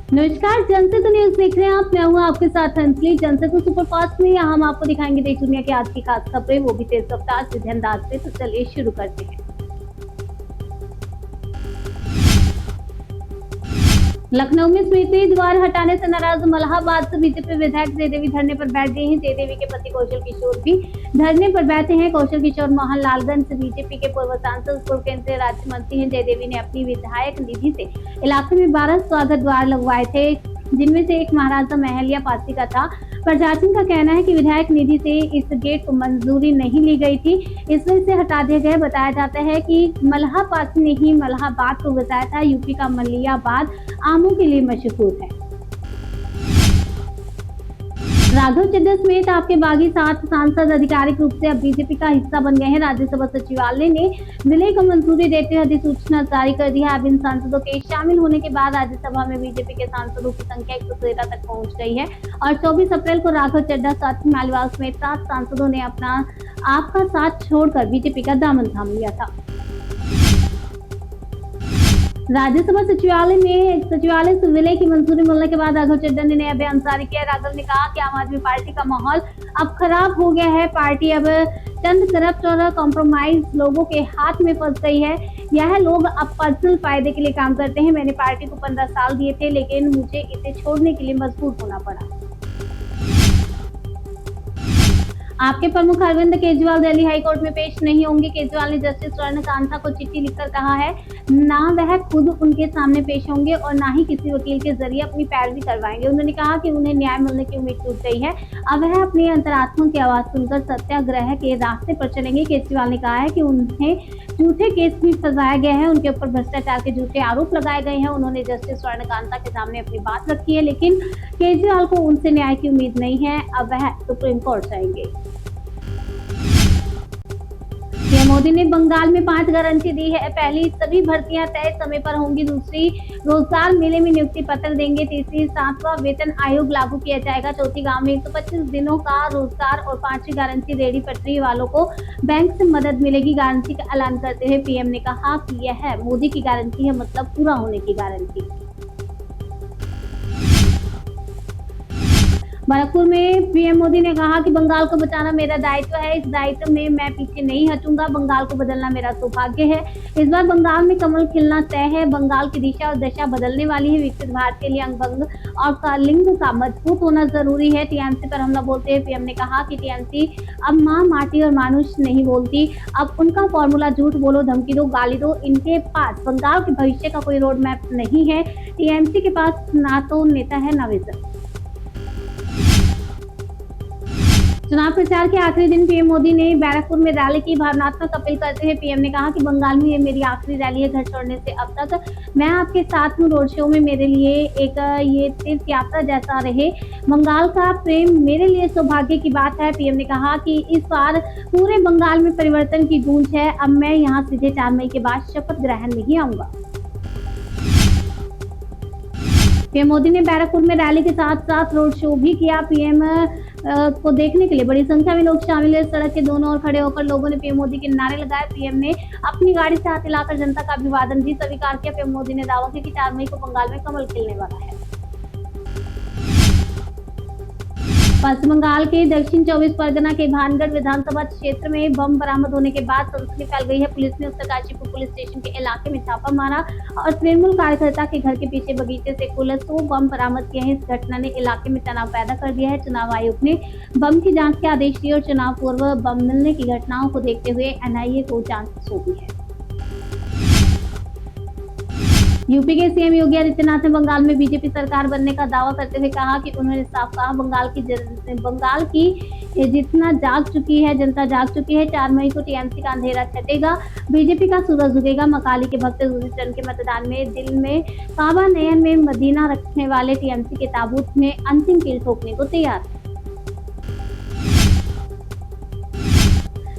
नमस्कार, जनसेतु न्यूज देख रहे हैं आप। मैं हूं आपके साथ अंजलि। जनसेतु सुपरफास्ट में यहाँ हम आपको दिखाएंगे देश दुनिया की आज की खास खबरें, वो भी तेज रफ्तार से अंदाज से। तो चलिए शुरू करते हैं। लखनऊ में स्मृति द्वार हटाने से नाराज मलाहाबाद से बीजेपी विधायक जयदेवी धरने पर बैठ गए हैं। जयदेवी के पति कौशल किशोर भी धरने पर बैठे हैं। कौशल किशोर मोहनलालगंज से बीजेपी के पूर्व सांसद, पूर्व केंद्रीय राज्य मंत्री हैं। जयदेवी ने अपनी विधायक निधि से इलाके में 12 स्वागत द्वार लगवाए थे, जिनमें से एक महाराजा महल या पासी का था। प्रशासन का कहना है कि विधायक निधि से इस गेट को मंजूरी नहीं ली गई थी, इसलिए इसे हटा दिया गया। बताया जाता है कि मल्हापासी ने ही मल्हाबाद को बसाया था। यूपी का मलियाबाद आमों के लिए मशहूर है। राघव चड्ढा समेत आपके बागी 7 सांसद आधिकारिक रूप से अब बीजेपी का हिस्सा बन गए हैं। राज्यसभा सचिवालय ने विलय को मंजूरी देते हुए अधिसूचना जारी कर दी है। अब इन सांसदों के शामिल होने के बाद राज्यसभा में बीजेपी के सांसदों की संख्या 113 तक पहुंच गई है और 24 अप्रैल को राघव चड्ढा, साथी मालीवाल समेत 7 सांसदों ने अपना आपका साथ छोड़कर बीजेपी का दामन थाम लिया था। राज्यसभा सचिवालय से विलय की मंजूरी मिलने के बाद राघव चड्ढा ने नया बयान जारी किया। राघव ने कहा कि आम आदमी पार्टी का माहौल अब खराब हो गया है। पार्टी अब चंद करप्ट और कॉम्प्रोमाइज लोगों के हाथ में फंस गई है। यह लोग अब पर्सनल फायदे के लिए काम करते हैं। मैंने पार्टी को 15 साल दिए थे, लेकिन मुझे इसे छोड़ने के लिए मजबूर होना पड़ा। आपके प्रमुख अरविंद केजरीवाल दिल्ली हाईकोर्ट में पेश नहीं होंगे। केजरीवाल ने जस्टिस स्वर्णकांता को चिट्ठी लिखकर कहा है, ना वह खुद उनके सामने पेश होंगे और ना ही किसी वकील के जरिए अपनी पैरवी करवाएंगे। उन्होंने कहा कि उन्हें न्याय मिलने की उम्मीद टूट गई है। अब वह अपनी अंतरात्मा की आवाज सुनकर सत्याग्रह के रास्ते पर चलेंगे। केजरीवाल ने कहा है कि उन्हें झूठे केस में फंसाया गया है, उनके ऊपर भ्रष्टाचार के झूठे आरोप लगाए गए हैं। उन्होंने जस्टिस स्वर्णकांता के सामने अपनी बात रखी है, लेकिन केजरीवाल को उनसे न्याय की उम्मीद नहीं है। अब वह सुप्रीम कोर्ट जाएंगे। पीएम मोदी ने बंगाल में 5 गारंटी दी है। पहली, सभी भर्तियां तय समय पर होंगी। दूसरी, रोजगार मेले में नियुक्ति पत्र देंगे। तीसरी, 7वां वेतन आयोग लागू किया जाएगा। चौथी, गांव में 125 दिनों का रोजगार। और 5वीं गारंटी, रेहड़ी पटरी वालों को बैंक से मदद मिलेगी। गारंटी का ऐलान करते हुए पीएम ने कहा कि यह मोदी की गारंटी है, मतलब पूरा होने की गारंटी। भरतपुर में पीएम मोदी ने कहा कि बंगाल को बचाना मेरा दायित्व है। इस दायित्व में मैं पीछे नहीं हटूंगा। बंगाल को बदलना मेरा सौभाग्य है। इस बार बंगाल में कमल खिलना तय है। बंगाल की दिशा और दशा बदलने वाली है। विकसित भारत के लिए अंग और लिंग का मजबूत होना जरूरी है। टीएमसी पर हमला बोलते हुए पीएम ने कहा कि टीएमसी अब माँ, माटी और मानुष नहीं बोलती। अब उनका फॉर्मूला झूठ बोलो, धमकी दो, गाली दो। इनके पास बंगाल के भविष्य का कोई रोड मैप नहीं है। टीएमसी के पास ना तो नेता है, ना विजन। चुनाव प्रचार के आखिरी दिन पीएम मोदी ने बैरकपुर में रैली की। भावनात्मक अपील करते हुए पीएम ने कहा कि बंगाल में ये मेरी आखिरी रैली है। घर छोड़ने से अब तक मैं आपके साथ हूँ। रोड शो में मेरे लिए एक ये तीर्थ यात्रा जैसा रहे। बंगाल का प्रेम मेरे लिए सौभाग्य की बात है। पीएम ने कहा कि इस बार पूरे बंगाल में परिवर्तन की गूंज है। अब मैं यहाँ सीधे 4 मई के बाद शपथ ग्रहण नहीं आऊंगा। पीएम मोदी ने बैरकपुर में रैली के साथ साथ रोड शो भी किया। पीएम को देखने के लिए बड़ी संख्या में लोग शामिल हुए। सड़क के दोनों ओर खड़े होकर लोगों ने पीएम मोदी के नारे लगाए। पीएम ने अपनी गाड़ी से हाथ हिलाकर जनता का अभिवादन भी स्वीकार किया। पीएम मोदी ने दावा किया कि 4 मई को बंगाल में कमल खिलने वाला है। पश्चिम बंगाल के दक्षिण 24 परगना के भानगढ़ विधानसभा क्षेत्र में बम बरामद होने के बाद सनसनी फैल गई है। पुलिस ने उत्तरकाशीपुर पुलिस स्टेशन के इलाके में छापा मारा और तृणमूल कार्यकर्ता के घर के पीछे बगीचे से कुल 100 बम बरामद किए हैं। इस घटना ने इलाके में तनाव पैदा कर दिया है। चुनाव आयोग ने बम की जांच के आदेश दिए और चुनाव पूर्व बम मिलने की घटनाओं को देखते हुए एनआईए को जांच सौंपी है। यूपी के सीएम योगी आदित्यनाथ ने बंगाल में बीजेपी सरकार बनने का दावा करते हुए कहा कि उन्होंने साफ कहा, बंगाल की जितना जाग चुकी है, जनता जाग चुकी है। 4 मई को टीएमसी का अंधेरा छटेगा, बीजेपी का सूरज उगेगा। मकाली के भक्त दूसरे चरण के मतदान में दिल में काबा, नयन में मदीना रखने वाले टीएमसी के ताबूत में अंतिम कील ठोकने को तैयार है।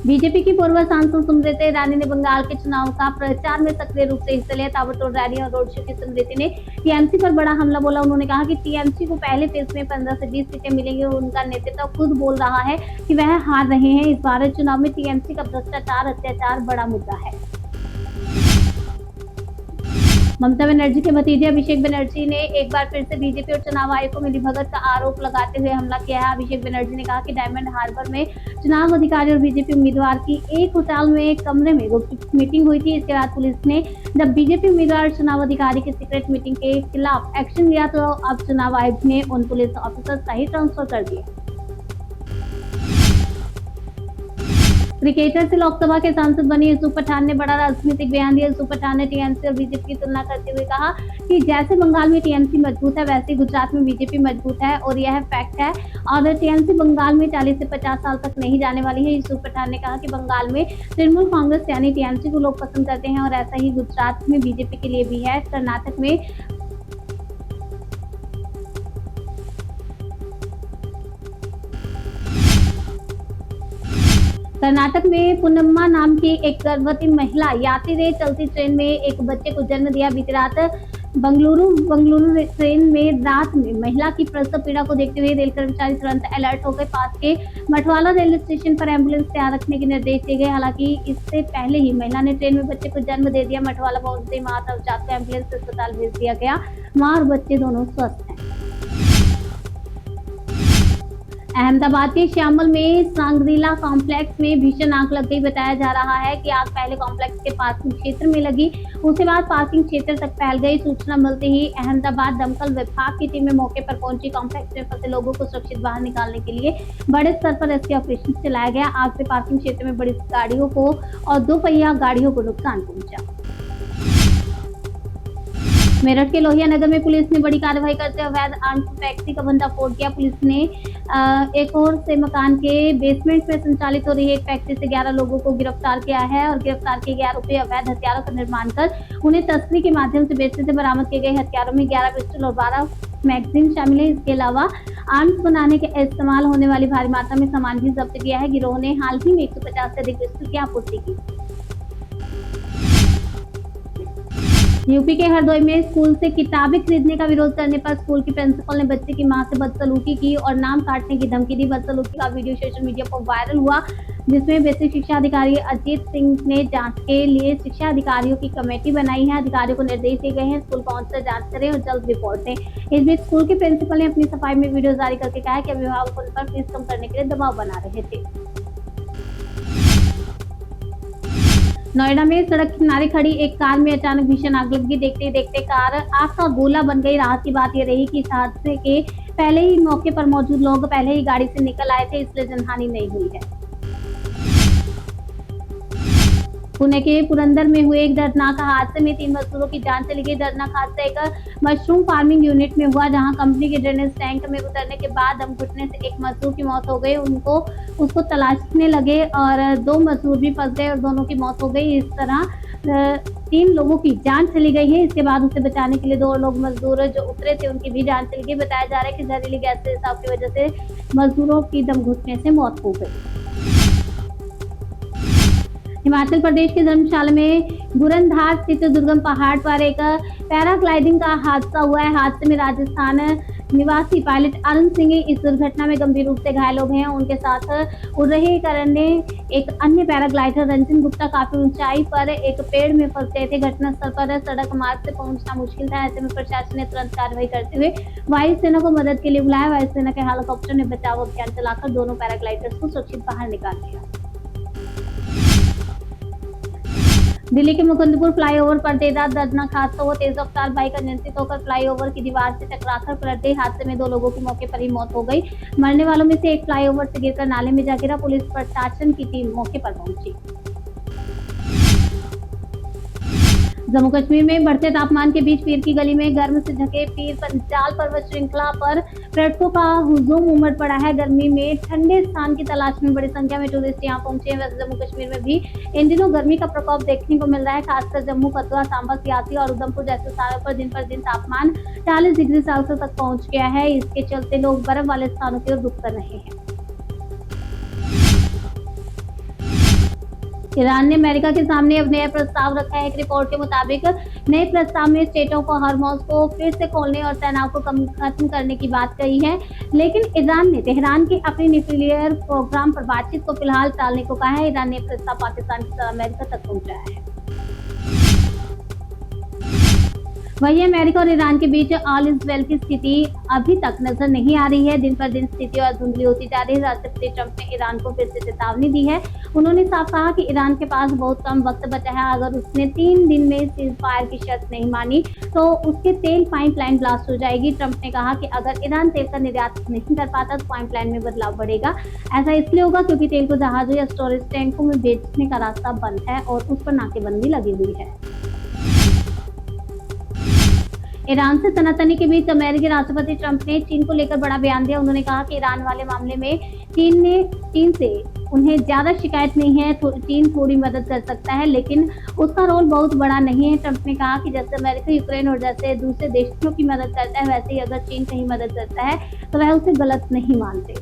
बीजेपी की पूर्व सांसद स्मृति ईरानी ने बंगाल के चुनाव का प्रचार में सक्रिय रूप से हिस्सा लिया। ताबड़तोड़ रैली और रोड शो की स्मृति ने टीएमसी पर बड़ा हमला बोला। उन्होंने कहा कि टीएमसी को पहले फेज में 15 से 20 सीटें मिलेंगी और उनका नेतृत्व खुद बोल रहा है कि वह हार रहे हैं। इस बार चुनाव में टीएमसी का भ्रष्टाचार, अत्याचार बड़ा मुद्दा है। ममता बनर्जी के भतीजे अभिषेक बनर्जी ने एक बार फिर से बीजेपी और चुनाव आयोग को मिलीभगत का आरोप लगाते हुए हमला किया है। अभिषेक बनर्जी ने कहा कि डायमंड हार्बर में चुनाव अधिकारी और बीजेपी उम्मीदवार की एक होटल में एक कमरे में गुप्त मीटिंग हुई थी। इसके बाद पुलिस ने जब बीजेपी उम्मीदवार और चुनाव अधिकारी की सीक्रेट मीटिंग के खिलाफ एक्शन लिया तो अब चुनाव आयोग ने उन पुलिस ऑफिसर का ही ट्रांसफर कर दिया। क्रिकेटर से लोकसभा के सांसद बनी यूसुफ पठान ने बड़ा राजनीतिक बयान दिया। यूसुफ पठान ने टीएमसी और बीजेपी की तुलना करते हुए कहा कि जैसे बंगाल में टीएमसी मजबूत है वैसे गुजरात में बीजेपी मजबूत है और यह फैक्ट है और टीएमसी बंगाल में 40 से 50 साल तक नहीं जाने वाली है। यूसुफ पठान ने कहा कि बंगाल में तृणमूल कांग्रेस यानी टीएमसी को लोग पसंद करते हैं और ऐसा ही गुजरात में बीजेपी के लिए भी है। कर्नाटक में पूनम्मा नाम की एक गर्भवती महिला यात्री ने चलती ट्रेन में एक बच्चे को जन्म दिया। बीती रात बंगलुरु ट्रेन में रात में महिला की प्रसव पीड़ा को देखते हुए रेल कर्मचारी तुरंत अलर्ट हो गए। पास के मठवाला रेलवे स्टेशन पर एम्बुलेंस तैयार रखने के निर्देश दिए गए। हालांकि इससे पहले ही महिला ने ट्रेन में बच्चे को जन्म दे दिया। मठवाला पहुंचते ही मां नवजात को एम्बुलेंस से अस्पताल भेज दिया गया। मां और बच्चे दोनों स्वस्थ हैं। अहमदाबाद के श्यामल में सांग्रीला कॉम्प्लेक्स में भीषण आग लग गई। बताया जा रहा है कि आग पहले कॉम्प्लेक्स के पार्किंग क्षेत्र में लगी, उसके बाद पार्किंग क्षेत्र तक फैल गई। सूचना मिलते ही अहमदाबाद दमकल विभाग की टीमें मौके पर पहुंची। कॉम्प्लेक्स में फंसे लोगों को सुरक्षित बाहर निकालने के लिए बड़े स्तर पर रेस्क्यू ऑपरेशन चलाया गया। आग से पार्किंग क्षेत्र में बड़ी गाड़ियों को और दोपहिया गाड़ियों को नुकसान पहुंचा। मेरठ के लोहिया नगर में पुलिस ने बड़ी कार्रवाई करते हुए अवैध आर्म्स फैक्ट्री का भंडाफोड़ किया। पुलिस ने एक और से मकान के बेसमेंट में संचालित हो रही एक फैक्ट्री से 11 लोगों को गिरफ्तार किया है और गिरफ्तार किए गए आरोपी अवैध हथियारों का निर्माण कर उन्हें तस्करी के माध्यम से बेचने से बरामद किए गए हथियारों में 11 पिस्टल और 12 मैगजीन शामिल है। इसके अलावा आर्म्स बनाने के इस्तेमाल होने वाली भारी मात्रा में सामान भी जब्त किया है। गिरोह ने हाल ही में 150 से अधिक पिस्टल की आपूर्ति की। यूपी के हरदोई में स्कूल से किताबें खरीदने का विरोध करने पर स्कूल की प्रिंसिपल ने बच्चे की मां से बदसलूकी की और नाम काटने की धमकी दी। बदसलूकी का वीडियो सोशल मीडिया पर वायरल हुआ, जिसमें बेसिक शिक्षा अधिकारी अजीत सिंह ने जांच के लिए शिक्षा अधिकारियों की कमेटी बनाई है। अधिकारियों को निर्देश दिए गए हैं स्कूल पहुंचकर जांच करें और जल्द रिपोर्ट दें। इस बीच स्कूल के प्रिंसिपल ने अपनी सफाई में वीडियो जारी करके कहा कि अभिभावक उन पर फीस कम करने के लिए दबाव बना रहे थे। नोएडा में सड़क किनारे खड़ी एक कार में अचानक भीषण आग लग गई। देखते देखते कार आग का गोला बन गई। राहत की बात यह रही कि इस हादसे के पहले ही मौके पर मौजूद लोग पहले ही गाड़ी से निकल आए थे, इसलिए जनहानि नहीं हुई है। पुणे के पुरंदर में हुए एक दर्दनाक हादसे में 3 मजदूरों की जान चली गई। दर्दनाक हादसा एक मशरूम फार्मिंग यूनिट में हुआ, जहां कंपनी के ड्रेनेज टैंक में उतरने के बाद दम घुटने से एक मजदूर की मौत हो गई। उसको तलाशने लगे और 2 मजदूर भी फंस गए और दोनों की मौत हो गई। इस तरह 3 लोगों की जान चली गई है। इसके बाद उसे बचाने के लिए 2 लोग मजदूर जो उतरे थे उनकी भी जान चली गई। बताया जा रहा है कि जहरीली गैस से रिसाव की वजह से मजदूरों की दम घुटने से मौत हो गई। हिमाचल प्रदेश के धर्मशाला में गुरनधार स्थित दुर्गम पहाड़ पर एक पैराग्लाइडिंग का हादसा हुआ है। हादसे में राजस्थान निवासी पायलट अरुण सिंह इस दुर्घटना में गंभीर रूप से घायल हो गए हैं। उनके साथ उड़ रहे करने एक अन्य पैराग्लाइडर रंजन गुप्ता काफी ऊंचाई पर एक पेड़ में फंस गए थे। घटनास्थल पर सड़क मार्ग से पहुंचना मुश्किल था। ऐसे में प्रशासन ने तुरंत कार्रवाई करते हुए वायुसेना को मदद के लिए बुलाया। वायुसेना के हेलीकॉप्टर ने बचाव अभियान चलाकर दोनों पैराग्लाइडर्स को सुरक्षित बाहर निकाल लिया। दिल्ली के मुकुंदपुर फ्लाईओवर पर देर रात दर्दनाक हादसा हुआ। तेज रफ्तार बाइक अनियंत्रित होकर फ्लाईओवर की दीवार से टकराकर पलट गई। हादसे में 2 लोगों की मौके पर ही मौत हो गई। मरने वालों में से एक फ्लाईओवर से गिरकर नाले में जा गिरा। पुलिस प्रशासन की टीम मौके पर पहुंची। जम्मू कश्मीर में बढ़ते तापमान के बीच पीर की गली में गर्म से ढके पीर पंजाल पर्वत श्रृंखला पर पर्यटकों का हुजूम उमड़ पड़ा है। गर्मी में ठंडे स्थान की तलाश में बड़ी संख्या में टूरिस्ट यहां पहुंचे हैं। वैसे जम्मू कश्मीर में भी इन दिनों गर्मी का प्रकोप देखने को मिल रहा है। खासकर जम्मू, कथुआ, सांबा, सियासी और उधमपुर जैसे स्थानों पर दिन पर दिन तापमान 40 डिग्री सेल्सियस तक पहुंच गया है। इसके चलते लोग बर्फ वाले स्थानों की ओर रुख कर रहे हैं। ईरान ने अमेरिका के सामने अब नया प्रस्ताव रखा है। एक रिपोर्ट के मुताबिक नए प्रस्ताव में स्टेटों को हॉर्मोज को फिर से खोलने और तनाव को खत्म करने की बात कही है, लेकिन ईरान ने तेहरान के अपने न्यूक्लियर प्रोग्राम पर बातचीत को फिलहाल टालने को कहा है। ईरान ने प्रस्ताव पाकिस्तान की तरह अमेरिका तक पहुंचाया है। वहीं अमेरिका और ईरान के बीच ऑल इज वेल की स्थिति अभी तक नजर नहीं आ रही है। दिन पर दिन स्थिति और धुंधली होती जा रही है। राष्ट्रपति ट्रंप ने ईरान को फिर से चेतावनी दी है। उन्होंने साफ कहा कि ईरान के पास बहुत कम वक्त बचा है। अगर उसने 3 दिन में सीज फायर की शर्त नहीं मानी तो उसके तेल पाइपलाइन ब्लास्ट हो जाएगी। ट्रंप ने कहा कि अगर ईरान तेल का निर्यात नहीं कर पाता तो पाइपलाइन में बदलाव बढ़ेगा। ऐसा इसलिए होगा क्योंकि तेल को जहाजों या स्टोरेज टैंकों में भेजने का रास्ता बंद है और उस पर नाकेबंदी लगी हुई है। ईरान से तनातनी के बीच अमेरिकी राष्ट्रपति ट्रंप ने चीन को लेकर बड़ा बयान दिया। उन्होंने कहा कि ईरान वाले मामले में चीन से उन्हें ज्यादा शिकायत नहीं है। चीन थोड़ी मदद कर सकता है लेकिन उसका रोल बहुत बड़ा नहीं है। ट्रंप ने कहा कि जैसे अमेरिका यूक्रेन और जैसे दूसरे देशों की मदद करता है वैसे ही अगर चीन कहीं मदद करता है तो वह उसे गलत नहीं मानते।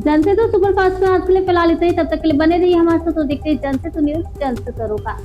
जनसेतु सुपरफास्ट में आज के लिए फिलहाल इतना ही। तब तक के लिए बने रहिए हमारे साथ और देखते हैं जनसेतु न्यूज जन से करो का।